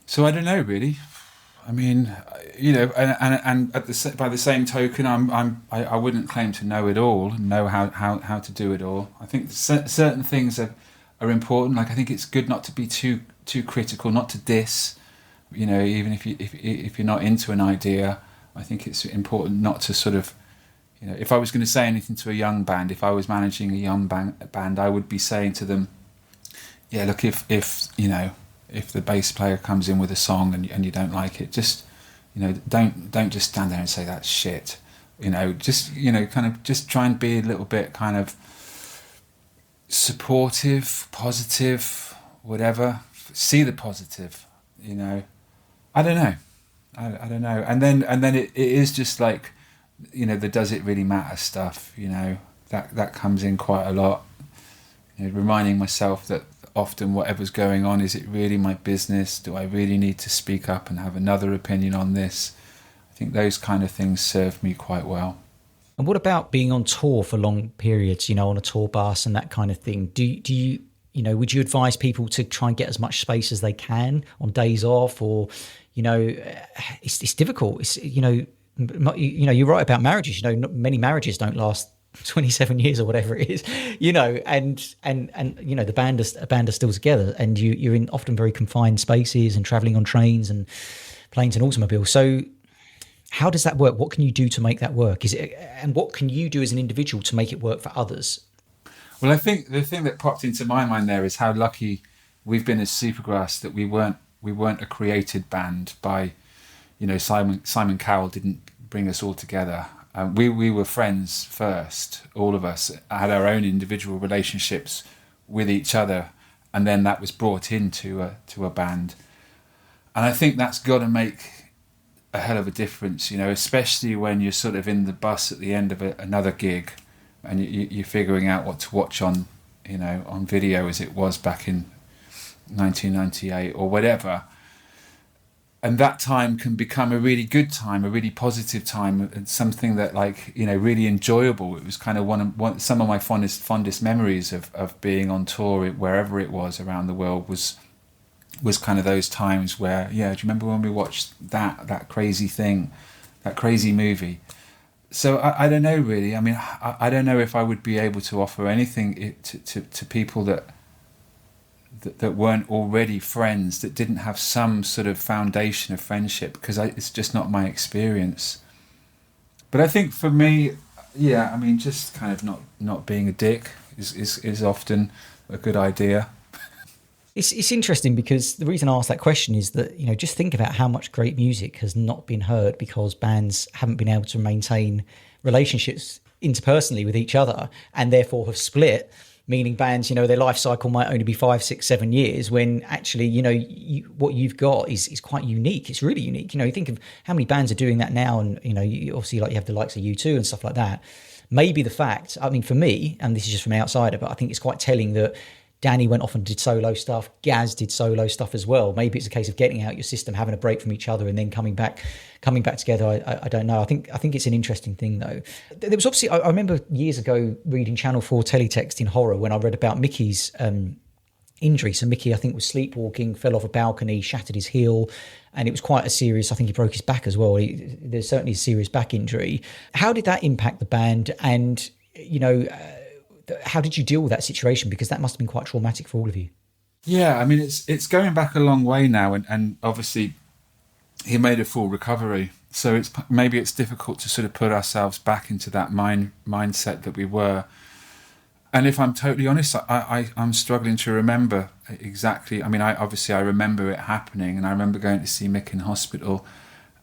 S2: So I don't know really. I mean, and by the same token, I wouldn't claim to know it all and know how to do it all. I think certain things are important. Like, I think it's good not to be too critical, not to diss. Even if you're not into an idea, I think it's important not to sort of, if I was going to say anything to a young band, if I was managing a young band, I would be saying to them, yeah, look, if the bass player comes in with a song and you don't like it, just, don't just stand there and say that's shit. Just, kind of just try and be a little bit kind of supportive, positive, whatever. See the positive, I don't know. I don't know. And then it is just like, the does it really matter stuff, that comes in quite a lot. Reminding myself that often whatever's going on, is it really my business? Do I really need to speak up and have another opinion on this? I think those kind of things serve me quite well.
S1: And what about being on tour for long periods, on a tour bus and that kind of thing? Do you, would you advise people to try and get as much space as they can on days off, or, it's difficult. It's, you're right about marriages. Many marriages don't last 27 years or whatever it is, and the band are still together, and you're in often very confined spaces and traveling on trains and planes and automobiles. So how does that work? What can you do to make that work? And what can you do as an individual to make it work for others?
S2: Well, I think the thing that popped into my mind there is how lucky we've been as Supergrass that we weren't a created band by, Simon Cowell didn't bring us all together. We were friends first. All of us had our own individual relationships with each other, and then that was brought into a band. And I think that's got to make a hell of a difference, especially when you're sort of in the bus at the end of another gig, and you're figuring out what to watch on video, as it was back in 1998 or whatever. And that time can become a really good time, a really positive time, and something that, really enjoyable. It was kind of some of my fondest memories of being on tour, wherever it was around the world, was kind of those times where, do you remember when we watched that crazy thing, that crazy movie? So I don't know really. I mean, I don't know if I would be able to offer anything to people that weren't already friends, that didn't have some sort of foundation of friendship, because it's just not my experience. But I think for me, just kind of not being a dick is often a good idea.
S1: It's interesting, because the reason I asked that question is that, just think about how much great music has not been heard because bands haven't been able to maintain relationships interpersonally with each other, and therefore have split, meaning bands, their life cycle might only be 5, 6, 7 years, when actually, what you've got is quite unique. It's really unique. You think of how many bands are doing that now, and, you obviously, you have the likes of U2 and stuff like that. Maybe the fact, for me, and this is just from an outsider, but I think it's quite telling that Danny went off and did solo stuff. Gaz did solo stuff as well. Maybe it's a case of getting out your system, having a break from each other, and then coming back together. I don't know. I think it's an interesting thing, though. There was obviously, I remember years ago reading Channel 4 teletext in horror when I read about Mickey's injury. So Mickey, I think, was sleepwalking, fell off a balcony, shattered his heel, and it was quite a serious, I think he broke his back as well. There's certainly a serious back injury. How did that impact the band? And, how did you deal with that situation? Because that must have been quite traumatic for all of you.
S2: Yeah, I mean, it's going back a long way now, and obviously he made a full recovery. So maybe it's difficult to sort of put ourselves back into that mindset that we were. And if I'm totally honest, I'm struggling to remember exactly. I mean, I remember it happening, and I remember going to see Mick in hospital,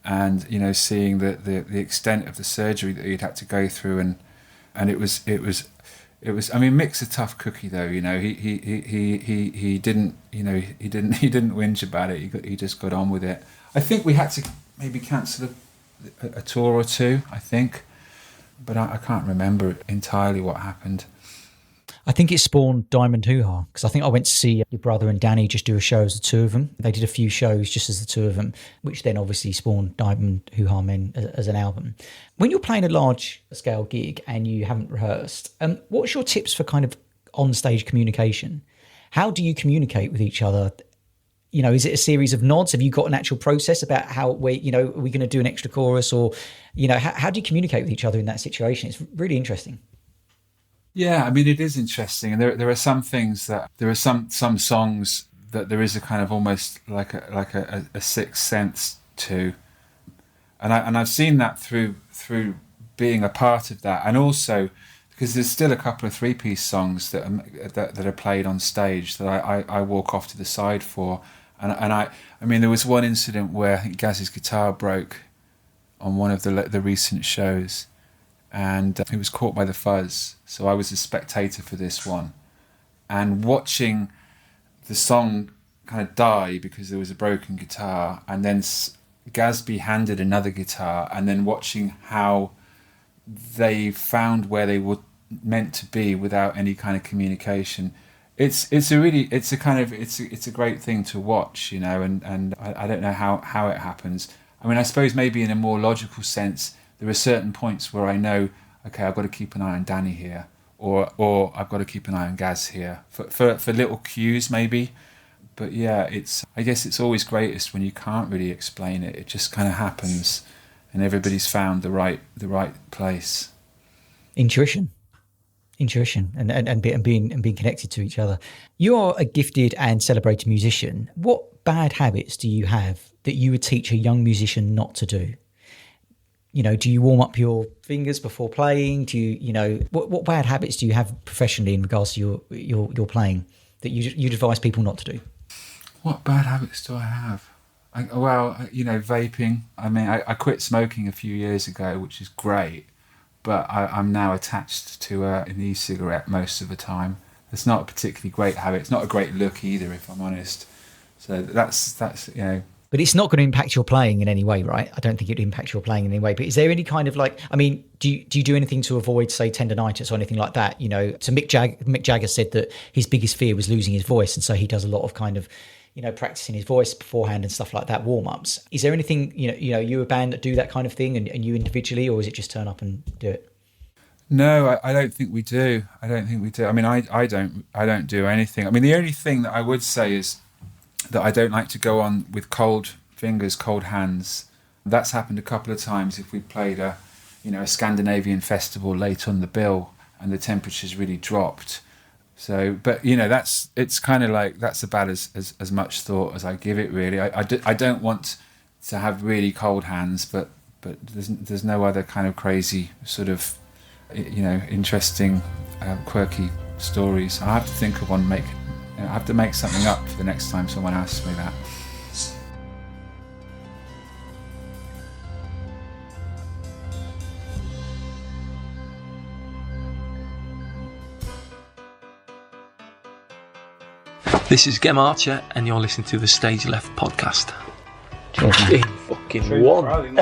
S2: and seeing the extent of the surgery that he'd had to go through, and it was. I mean, Mick's a tough cookie, though. He didn't whinge about it. He just got on with it. I think we had to maybe cancel a tour or two, I think, but I can't remember entirely what happened.
S1: I think it spawned Diamond Hoo Ha, because I think I went to see your brother and Danny just do a show as the two of them. They did a few shows just as the two of them, which then obviously spawned Diamond Hoo Ha Men as an album. When you're playing a large scale gig and you haven't rehearsed, what's your tips for kind of on-stage communication? How do you communicate with each other? Is it a series of nods? Have you got an actual process about how are we going to do an extra chorus, or, how do you communicate with each other in that situation? It's really interesting.
S2: Yeah, I mean, it is interesting, and there are some things that there are some songs that there is a kind of almost like a sixth sense to, and I've seen that through being a part of that, and also because there's still a couple of 3-piece songs that are played on stage that I walk off to the side for, and I mean, there was one incident where I think Gaz's guitar broke on one of the recent shows. And he was caught by the fuzz, so I was a spectator for this one, and watching the song kind of die because there was a broken guitar, and then Gaz be handed another guitar, and then watching how they found where they were meant to be without any kind of communication. It's a great thing to watch, and I don't know how it happens. I mean, I suppose maybe in a more logical sense, there are certain points where I know, okay, I've got to keep an eye on Danny here, or I've got to keep an eye on Gaz here, for little cues maybe. But yeah, I guess it's always greatest when you can't really explain it. It just kind of happens, and everybody's found the right place.
S1: Intuition, and being connected to each other. You are a gifted and celebrated musician. What bad habits do you have that you would teach a young musician not to do? Do you warm up your fingers before playing? Do you, what bad habits do you have professionally in regards to your playing that you'd advise people not to do?
S2: What bad habits do I have? Vaping. I mean, I quit smoking a few years ago, which is great, but I'm now attached to an e-cigarette most of the time. It's not a particularly great habit. It's not a great look either, if I'm honest. So that's.
S1: But it's not going to impact your playing in any way, right? I don't think it impacts your playing in any way. But is there any kind of do you do anything to avoid, say, tendinitis or anything like that? So Mick Jagger said that his biggest fear was losing his voice. And so he does a lot of kind of, practicing his voice beforehand and stuff like that, warm-ups. Is there anything, you a band that do that kind of thing and you individually, or is it just turn up and do it?
S2: No, I don't think we do. I mean, I don't do anything. I mean, the only thing that I would say is that I don't like to go on with cold fingers, cold hands. That's happened a couple of times if we played a Scandinavian festival late on the bill and the temperature's really dropped. So, but it's kind of like that's about as much thought as I give it, really. I don't want to have really cold hands, but there's no other kind of crazy sort of interesting, quirky stories. I have to think of one. I have to make something up for the next time someone asks me that.
S4: This is Gem Archer, and you're listening to the StageLeft podcast.
S5: In fucking one.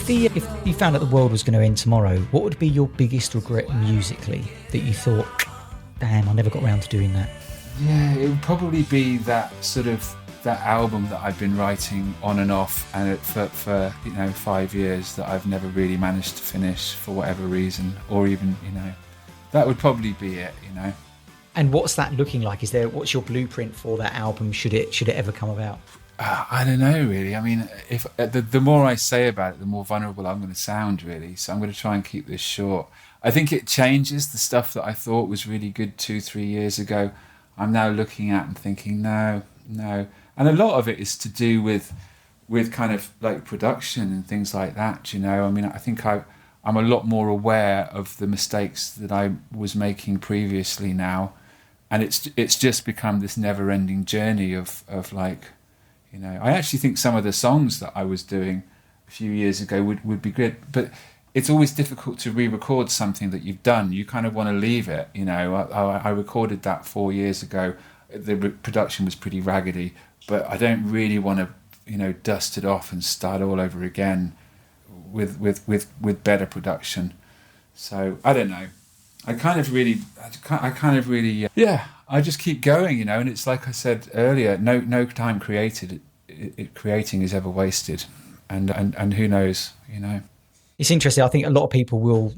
S1: If you found out the world was going to end tomorrow, what would be your biggest regret musically that you thought, damn, I never got around to doing that?
S2: Yeah, it would probably be that album that I've been writing on and off, and for 5 years that I've never really managed to finish for whatever reason, or even that would probably be it.
S1: And what's that looking like? What's your blueprint for that album? Should it ever come about?
S2: I don't know, really. I mean, if the more I say about it, the more vulnerable I'm going to sound, really. So I'm going to try and keep this short. I think it changes. The stuff that I thought was really good 2-3 years ago, I'm now looking at and thinking, no. And a lot of it is to do with kind of like production and things like that. I mean, I think I'm a lot more aware of the mistakes that I was making previously now, and it's just become this never-ending journey of like. I actually think some of the songs that I was doing a few years ago would be good, but it's always difficult to re-record something that you've done. You kind of want to leave it. I recorded that 4 years ago. The production was pretty raggedy, but I don't really want to, dust it off and start all over again with better production. So I don't know. I kind of really, I just keep going, and it's like I said earlier, no time creating is ever wasted, and who knows,
S1: It's interesting. I think a lot of people will,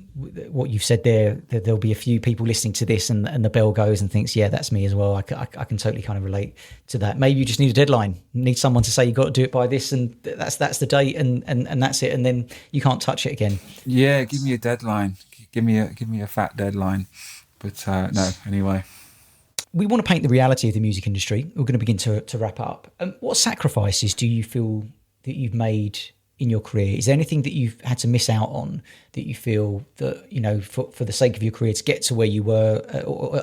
S1: what you've said there, that there'll be a few people listening to this and the bell goes and thinks, yeah, that's me as well. I can totally kind of relate to that. Maybe you just need a deadline. You need someone to say you got to do it by this, and that's the date, and that's it, and then you can't touch it again. Yeah,
S2: give me a deadline. Give me a fat deadline. But no, anyway.
S1: We want to paint the reality of the music industry. We're going to begin to wrap up. What sacrifices do you feel that you've made in your career? Is there anything that you've had to miss out on that you feel that, for the sake of your career to get to where you were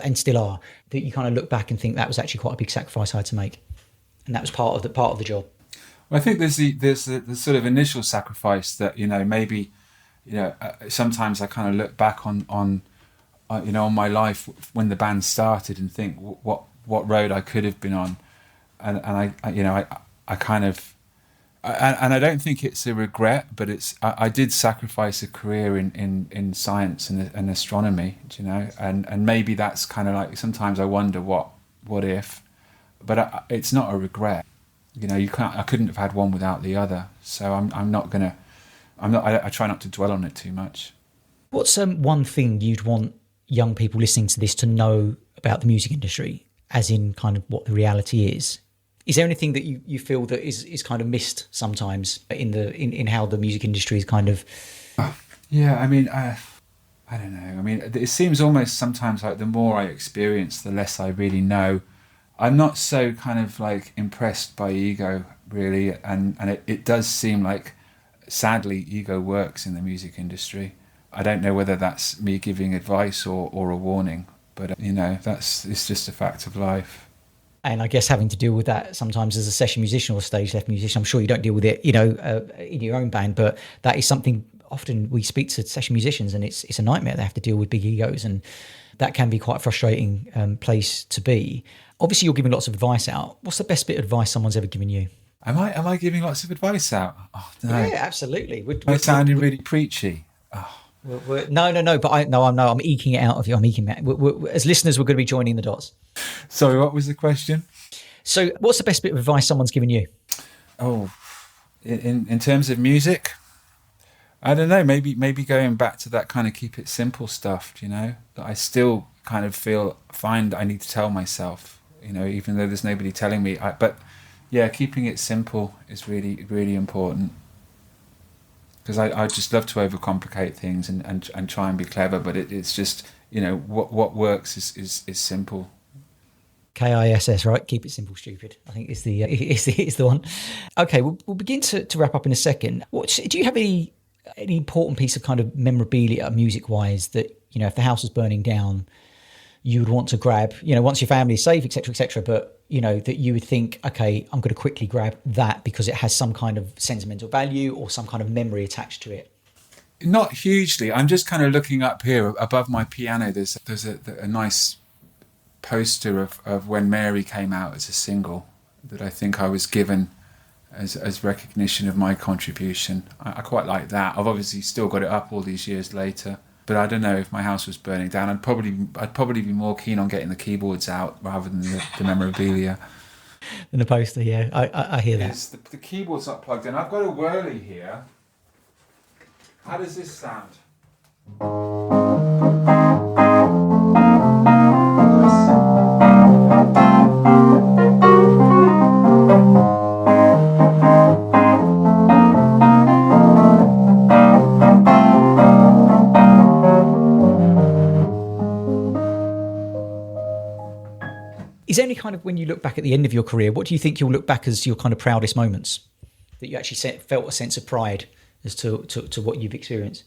S1: and still are, that you kind of look back and think that was actually quite a big sacrifice I had to make, and that was part of the job?
S2: Well, I think there's the sort of initial sacrifice that, maybe, sometimes I kind of look back on my life when the band started and think what road I could have been on, and I kind of, and I don't think it's a regret, but I did sacrifice a career in science and astronomy, and maybe that's kind of like, sometimes I wonder what if, but it's not a regret. I couldn't have had one without the other, so I try not to dwell on it too much.
S1: What's one thing you'd want young people listening to this to know about the music industry, as in kind of what the reality is? Is there anything that you feel that is kind of missed sometimes in how the music industry is kind of?
S2: Yeah, I mean, I don't know. I mean, it seems almost sometimes like the more I experience, the less I really know. I'm not so kind of like impressed by ego, really, and it does seem like, sadly, ego works in the music industry. I don't know whether that's me giving advice or a warning, but it's just a fact of life.
S1: And I guess having to deal with that sometimes as a session musician or StageLeft musician, I'm sure you don't deal with it, in your own band, but that is something often we speak to session musicians, and it's a nightmare. They have to deal with big egos, and that can be quite a frustrating place to be. Obviously, you're giving lots of advice out. What's the best bit of advice someone's ever given you?
S2: Am I giving lots of advice out? Oh, no.
S1: Yeah, absolutely.
S2: Am I sounding really preachy? Oh.
S1: No, but I'm eking it out of you. I'm eking it. As listeners, we're going to be joining the dots.
S2: Sorry, what was the question?
S1: So what's the best bit of advice someone's given you?
S2: Oh, in terms of music, I don't know, maybe going back to that kind of keep it simple stuff, that I still kind of find I need to tell myself, even though there's nobody telling me. But yeah, keeping it simple is really, really important. Because I just love to overcomplicate things and try and be clever, but it's just, what works is simple.
S1: KISS, right? Keep it simple, stupid, I think is the one. Okay, we'll begin to wrap up in a second. Do you have any important piece of kind of memorabilia, music-wise, that, if the house was burning down, you would want to grab, once your family is safe, etc., but, that you would think, okay, I'm going to quickly grab that because it has some kind of sentimental value or some kind of memory attached to it?
S2: Not hugely. I'm just kind of looking up here above my piano. There's a nice poster of when Mary came out as a single that I think I was given as recognition of my contribution. I quite like that. I've obviously still got it up all these years later. But I don't know, if my house was burning down, I'd probably be more keen on getting the keyboards out rather than the memorabilia.
S1: And the poster, yeah, I hear that.
S2: Yes, the keyboard's not plugged in. I've got a whirly here. How does this sound?
S1: Is there any kind of, when you look back at the end of your career, what do you think you'll look back as your kind of proudest moments? That you actually felt a sense of pride as to what you've experienced?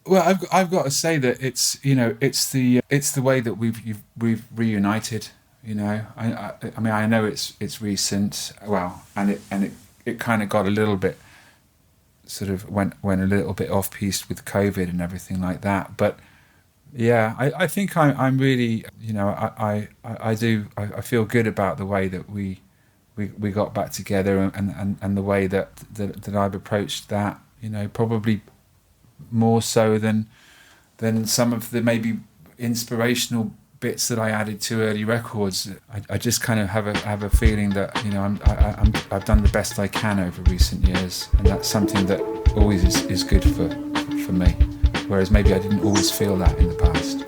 S2: Well, I've got to say that it's the way that we've reunited. You know, I mean, I know it's recent. Well, and it kind of got a little bit sort of went a little bit off piste with COVID and everything like that. But yeah, I think I'm really, you know, I feel good about the way that we got back together and the way that I've approached that. You know, probably more so than some of the maybe inspirational bits that I added to early records. I just kind of have a feeling that, you know, I've done the best I can over recent years, and that's something that always is good for me. Whereas maybe I didn't always feel that in the past.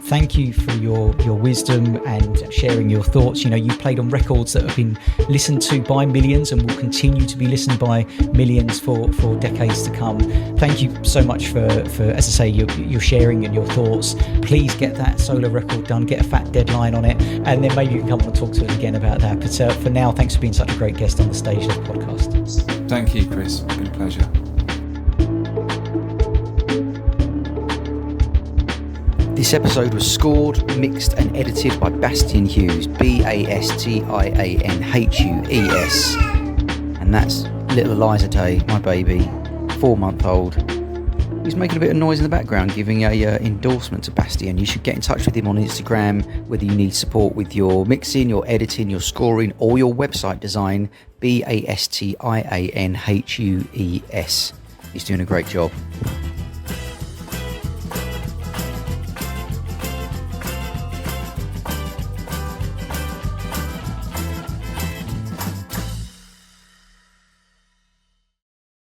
S1: Thank you for your wisdom and sharing your thoughts. You know, you've played on records that have been listened to by millions and will continue to be listened by millions for decades to come. Thank you so much for as I say, your sharing and your thoughts. Please get that solo record done, get a fat deadline on it, and then maybe you can come and talk to us again about that. But for now, thanks for being such a great guest on the StageLeft podcast.
S2: Thank you, Chris. It's been a pleasure.
S1: This episode was scored, mixed and edited by Bastian Hughes, Bastianhues, and that's little Eliza Day, my baby, 4-month-old. He's making a bit of noise in the background, giving a endorsement to Bastian. You should get in touch with him on Instagram, whether you need support with your mixing, your editing, your scoring, or your website design, Bastianhues. He's doing a great job.